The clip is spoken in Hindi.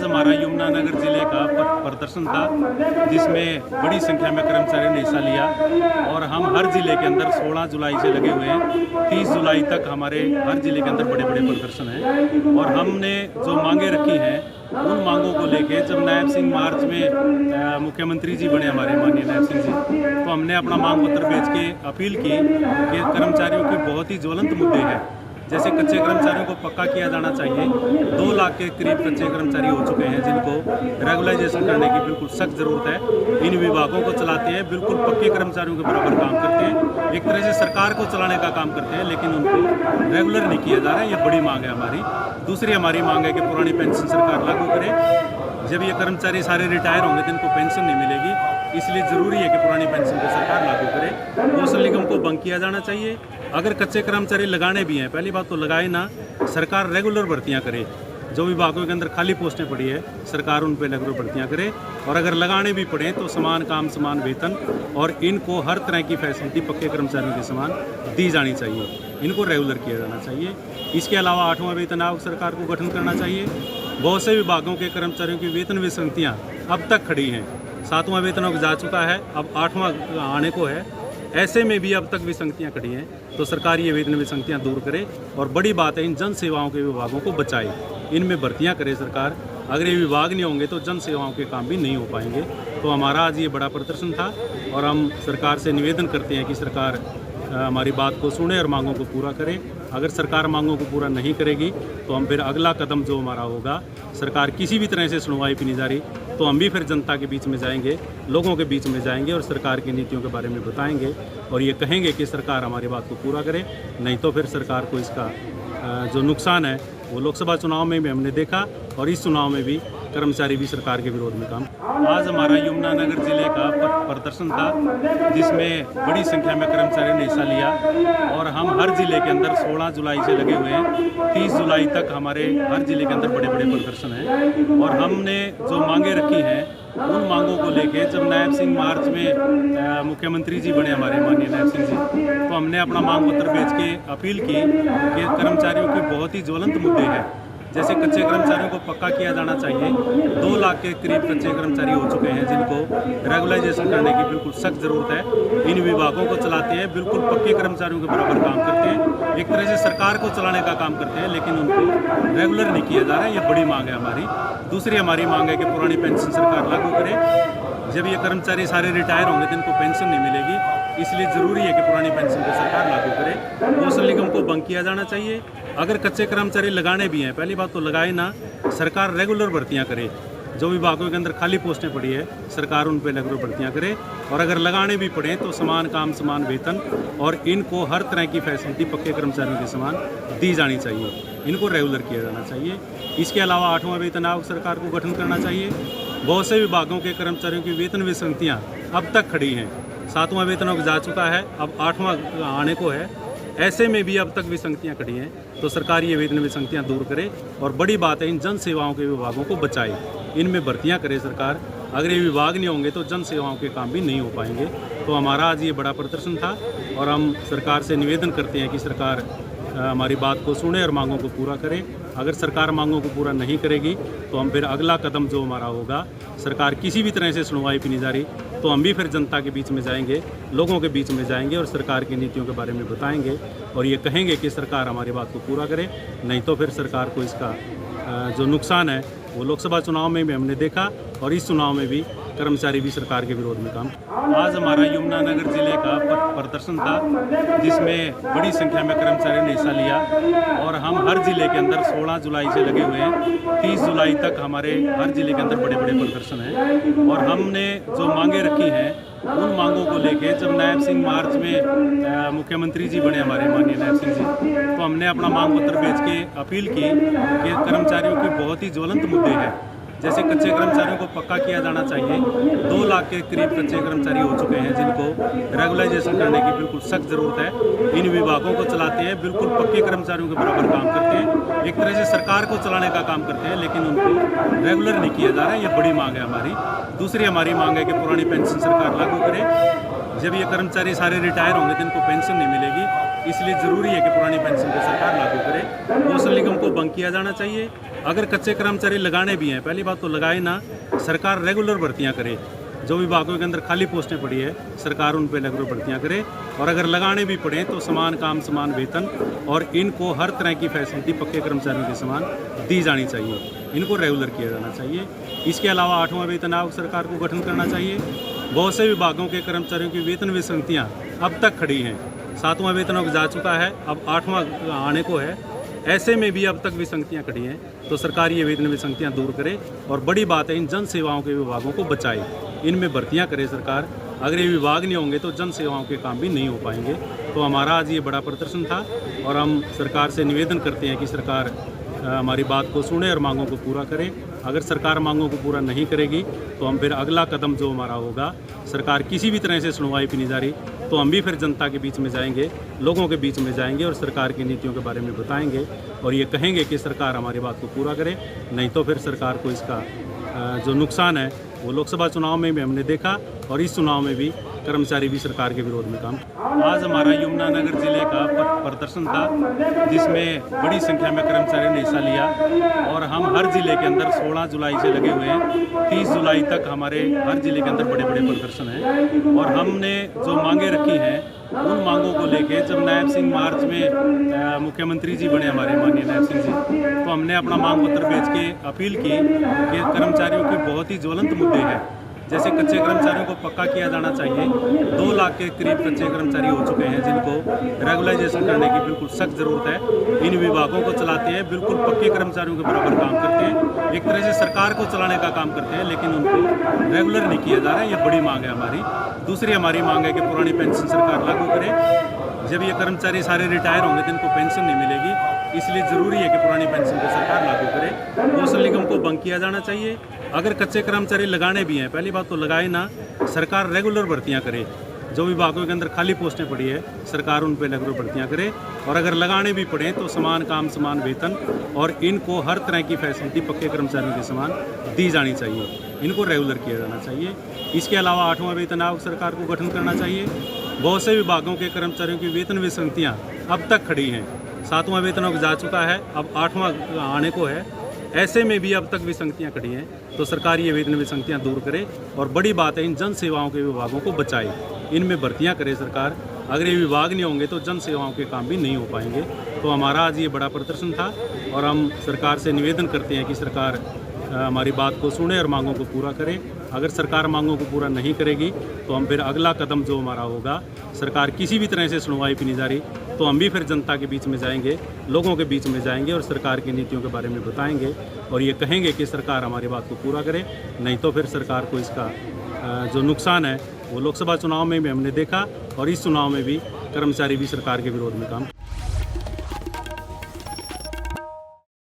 आज हमारा यमुनानगर जिले का प्रदर्शन था, जिसमें बड़ी संख्या में कर्मचारियों ने हिस्सा लिया और हम हर जिले के अंदर 16 जुलाई से लगे हुए हैं। 30 जुलाई तक हमारे हर जिले के अंदर बड़े बड़े प्रदर्शन हैं और हमने जो मांगे रखी हैं उन मांगों को लेके जब नायब सिंह मार्च में मुख्यमंत्री जी बने, हमारे माननीय नायब सिंह जी, तो हमने अपना मांग पत्र भेज के अपील की कि कर्मचारियों की बहुत ही ज्वलंत मुद्दे हैं। जैसे कच्चे कर्मचारियों को पक्का किया जाना चाहिए। 2 लाख के करीब कच्चे कर्मचारी हो चुके हैं जिनको रेगुलाइजेशन करने की बिल्कुल सख्त ज़रूरत है। इन विभागों को चलाते हैं, बिल्कुल पक्के कर्मचारियों के बराबर काम करते हैं, एक तरह से सरकार को चलाने का काम करते हैं, लेकिन उनको रेगुलर नहीं किया जा रहा है। ये बड़ी मांग है हमारी। दूसरी हमारी मांग है कि पुरानी पेंशन सरकार लागू करे। जब ये कर्मचारी सारे रिटायर होंगे तो इनको पेंशन नहीं मिलेगी, इसलिए ज़रूरी है कि पुरानी पेंशन को सरकार लागू करे। कौशल निगम को भंग किया जाना चाहिए। अगर कच्चे कर्मचारी लगाने भी हैं, पहली बात तो लगाए ना, सरकार रेगुलर भर्तियां करे। जो विभागों के अंदर खाली पोस्टें पड़ी है, सरकार उन पर रेगुलर भर्तियां करे। और अगर लगाने भी पड़े तो समान काम समान वेतन, और इनको हर तरह की फैसिलिटी पक्के कर्मचारियों के समान दी जानी चाहिए। इनको रेगुलर किया जाना चाहिए। इसके अलावा 8वां वेतन आयोग सरकार को गठन करना चाहिए। बहुत से विभागों के कर्मचारियों की वेतन विसंगतियाँ अब तक खड़ी हैं। 7वां वेतन आयोग जा चुका है, अब 8वां आने को है। ऐसे में भी अब तक विसंगतियाँ खड़ी हैं, तो सरकार ये वेतन विसंगतियाँ दूर करे। और बड़ी बात है, इन जन सेवाओं के विभागों को बचाए, इनमें भर्तियाँ करे सरकार। अगर ये विभाग नहीं होंगे तो जन सेवाओं के काम भी नहीं हो पाएंगे। तो हमारा आज ये बड़ा प्रदर्शन था और हम सरकार से निवेदन करते हैं कि सरकार हमारी बात को सुने और मांगों को पूरा करे। अगर सरकार मांगों को पूरा नहीं करेगी तो हम फिर अगला कदम जो हमारा होगा, सरकार किसी भी तरह से सुनवाई भी नहीं जा रही, तो हम भी फिर जनता के बीच में जाएंगे, लोगों के बीच में जाएंगे और सरकार की नीतियों के बारे में बताएंगे और ये कहेंगे कि सरकार हमारी बात को पूरा करे। नहीं तो फिर सरकार को इसका जो नुकसान है वो लोकसभा चुनाव में भी हमने देखा और इस चुनाव में भी कर्मचारी भी सरकार के विरोध में काम। आज हमारा यमुनानगर जिले का प्रदर्शन था, जिसमें बड़ी संख्या में कर्मचारियों ने हिस्सा लिया और हम हर जिले के अंदर 16 जुलाई से लगे हुए हैं। 30 जुलाई तक हमारे हर जिले के अंदर बड़े बड़े प्रदर्शन हैं और हमने जो मांगे रखी हैं उन मांगों को लेके जब नायब सिंह मार्च में मुख्यमंत्री जी बने, हमारे माननीय नायब सिंह जी, तो हमने अपना मांग पत्र भेज के अपील की कि कर्मचारियों की बहुत ही ज्वलंत मुद्दे हैं। जैसे कच्चे कर्मचारियों को पक्का किया जाना चाहिए। 2 लाख के करीब कच्चे कर्मचारी हो चुके हैं जिनको रेगुलाइजेशन करने की बिल्कुल सख्त ज़रूरत है। इन विभागों को चलाते हैं, बिल्कुल पक्के कर्मचारियों के बराबर काम करते हैं, एक तरह से सरकार को चलाने का काम करते हैं, लेकिन उनको रेगुलर नहीं किया जा रहा है। ये बड़ी मांग है हमारी। दूसरी हमारी मांग है कि पुरानी पेंशन सरकार लागू करे। जब ये कर्मचारी सारे रिटायर होंगे तो इनको पेंशन नहीं मिलेगी, इसलिए ज़रूरी है कि पुरानी पेंशन को सरकार लागू करे। कौशल निगम को भंग किया जाना चाहिए। अगर कच्चे कर्मचारी लगाने भी हैं, पहली बात तो लगाए ना, सरकार रेगुलर भर्तियां करे। जो विभागों के अंदर खाली पोस्टें पड़ी है, सरकार उन पर रेगुलर भर्तियां करे। और अगर लगाने भी पड़े तो समान काम समान वेतन, और इनको हर तरह की फैसिलिटी पक्के कर्मचारियों के समान दी जानी चाहिए। इनको रेगुलर किया जाना चाहिए। इसके अलावा 8वां वेतन आयोग सरकार को गठन करना चाहिए। बहुत से विभागों के कर्मचारियों की वेतन विसंगतियाँ अब तक खड़ी हैं। 7वां वेतन आयोग जा चुका है, अब 8वां आने को है। ऐसे में भी अब तक विसंगतियाँ खड़ी हैं, तो सरकार ये वेतन विसंगतियाँ दूर करे। और बड़ी बात है, इन जन सेवाओं के विभागों को बचाए, इनमें भर्तियाँ करे सरकार। अगर ये विभाग नहीं होंगे तो जन सेवाओं के काम भी नहीं हो पाएंगे। तो हमारा आज ये बड़ा प्रदर्शन था और हम सरकार से निवेदन करते हैं कि सरकार हमारी बात को सुने और मांगों को पूरा करे। अगर सरकार मांगों को पूरा नहीं करेगी तो हम फिर अगला कदम जो हमारा होगा, सरकार किसी भी तरह से सुनवाई भी नहीं जा रही, तो हम भी फिर जनता के बीच में जाएंगे, लोगों के बीच में जाएंगे और सरकार की नीतियों के बारे में बताएंगे और ये कहेंगे कि सरकार हमारी बात को पूरा करे। नहीं तो फिर सरकार को इसका जो नुकसान है वो लोकसभा चुनाव में भी हमने देखा और इस चुनाव में भी कर्मचारी भी सरकार के विरोध में काम। आज हमारा यमुनानगर जिले का प्रदर्शन था, जिसमें बड़ी संख्या में कर्मचारियों ने हिस्सा लिया और हम हर जिले के अंदर 16 जुलाई से लगे हुए हैं। 30 जुलाई तक हमारे हर जिले के अंदर बड़े बड़े प्रदर्शन हैं और हमने जो मांगे रखी हैं उन मांगों को लेके जब नायब सिंह मार्च में मुख्यमंत्री जी बने, हमारे माननीय नायब सिंह जी, तो हमने अपना मांग पत्र भेज के अपील की कि कर्मचारियों की बहुत ही ज्वलंत मुद्दे हैं। जैसे कच्चे कर्मचारियों को पक्का किया जाना चाहिए। 2 लाख के करीब कच्चे कर्मचारी हो चुके हैं जिनको रेगुलाइजेशन करने की बिल्कुल सख्त ज़रूरत है। इन विभागों को चलाते हैं, बिल्कुल पक्के कर्मचारियों के बराबर काम करते हैं, एक तरह से सरकार को चलाने का काम करते हैं, लेकिन उनको रेगुलर नहीं किया जा रहा है। ये बड़ी मांग है हमारी। दूसरी हमारी मांग है कि पुरानी पेंशन सरकार लागू करे। जब ये कर्मचारी सारे रिटायर होंगे तो इनको पेंशन नहीं मिलेगी, इसलिए ज़रूरी है कि पुरानी पेंशन को सरकार लागू करे। कौशल निगम को भंग किया जाना चाहिए। अगर कच्चे कर्मचारी लगाने भी हैं, पहली बात तो लगाए ना, सरकार रेगुलर भर्तियां करे। जो विभागों के अंदर खाली पोस्टें पड़ी है सरकार उन पे रेगुलर भर्तियां करे, और अगर लगाने भी पड़े तो समान काम समान वेतन, और इनको हर तरह की फैसिलिटी पक्के कर्मचारियों के समान दी जानी चाहिए, इनको रेगुलर किया जाना चाहिए। इसके अलावा 8वां वेतन आयोग सरकार को गठन करना चाहिए। बहुत से विभागों के कर्मचारियों की वेतन विसंगतियाँ अब तक खड़ी हैं। 7वां वेतन आयोग जा चुका है, अब 8वां आने को है, ऐसे में भी अब तक विसंगतियाँ खड़ी हैं। तो सरकार ये वेतन विसंगतियाँ दूर करे, और बड़ी बात है इन जन सेवाओं के विभागों को बचाए, इनमें भर्तियाँ करे सरकार। अगर ये विभाग नहीं होंगे तो जन सेवाओं के काम भी नहीं हो पाएंगे। तो हमारा आज ये बड़ा प्रदर्शन था, और हम सरकार से निवेदन करते हैं कि सरकार हमारी बात को सुने और मांगों को पूरा करे। अगर सरकार मांगों को पूरा नहीं करेगी तो हम फिर अगला कदम जो हमारा होगा, सरकार किसी भी तरह से सुनवाई भी नहीं जा रही तो हम भी फिर जनता के बीच में जाएंगे, लोगों के बीच में जाएंगे और सरकार की नीतियों के बारे में बताएंगे, और ये कहेंगे कि सरकार हमारी बात को पूरा करे। नहीं तो फिर सरकार को इसका जो नुकसान है वो लोकसभा चुनाव में भी हमने देखा, और इस चुनाव में भी कर्मचारी भी सरकार के विरोध में काम। आज हमारा यमुनानगर जिले का प्रदर्शन था, जिसमें बड़ी संख्या में कर्मचारियों ने हिस्सा लिया, और हम हर जिले के अंदर 16 जुलाई से लगे हुए हैं। 30 जुलाई तक हमारे हर जिले के अंदर बड़े बड़े प्रदर्शन हैं, और हमने जो मांगे रखी हैं उन मांगों को लेके जब नायब सिंह मार्च में मुख्यमंत्री जी बने हमारे माननीय नायब सिंह जी, तो हमने अपना मांग पत्र भेज के अपील की कि कर्मचारियों के बहुत ही ज्वलंत मुद्दे हैं, जैसे कच्चे कर्मचारियों को पक्का किया जाना चाहिए। 2 लाख के करीब कच्चे कर्मचारी हो चुके हैं जिनको रेगुलाइजेशन करने की बिल्कुल सख्त ज़रूरत है। इन विभागों को चलाते हैं, बिल्कुल पक्के कर्मचारियों के बराबर काम करते हैं, एक तरह से सरकार को चलाने का काम करते हैं, लेकिन उनको रेगुलर नहीं किया जा रहा है। ये बड़ी मांग है हमारी। दूसरी हमारी मांग है कि पुरानी पेंशन सरकार लागू करे। जब ये कर्मचारी सारे रिटायर होंगे तो इनको पेंशन नहीं मिलेगी, इसलिए ज़रूरी है कि पुरानी पेंशन को सरकार लागू करे। कौशल निगम को बंद किया जाना चाहिए। अगर कच्चे कर्मचारी लगाने भी हैं, पहली बात तो लगाए ना, सरकार रेगुलर भर्तियां करे। जो विभागों के अंदर खाली पोस्टें पड़ी है सरकार उन पे रेगुलर भर्तियां करे, और अगर लगाने भी पड़े तो समान काम समान वेतन, और इनको हर तरह की फैसिलिटी पक्के कर्मचारियों के समान दी जानी चाहिए, इनको रेगुलर किया जाना चाहिए। इसके अलावा 8वां वेतन आयोग सरकार को गठन करना चाहिए। बहुत से विभागों के कर्मचारियों की वेतन विसंगतियाँ अब तक खड़ी हैं। 7वां वेतन आयोग जा चुका है, अब 8वां आने को है, ऐसे में भी अब तक विसंगतियाँ खड़ी हैं। तो सरकार ये वेतन विसंगतियाँ दूर करे, और बड़ी बात है इन जन सेवाओं के विभागों को बचाए, इनमें भर्तियाँ करे सरकार। अगर ये विभाग नहीं होंगे तो जन सेवाओं के काम भी नहीं हो पाएंगे। तो हमारा आज ये बड़ा प्रदर्शन था, और हम सरकार से निवेदन करते हैं कि सरकार हमारी बात को सुने और मांगों को पूरा करे। अगर सरकार मांगों को पूरा नहीं करेगी तो हम फिर अगला कदम जो हमारा होगा, सरकार किसी भी तरह से सुनवाई भी नहीं जा रही तो हम भी फिर जनता के बीच में जाएंगे, लोगों के बीच में जाएंगे, और सरकार की नीतियों के बारे में बताएंगे, और ये कहेंगे कि सरकार हमारी बात को पूरा करे। नहीं तो फिर सरकार को इसका जो नुकसान है वो लोकसभा चुनाव में भी हमने देखा, और इस चुनाव में भी कर्मचारी भी सरकार के विरोध में काम।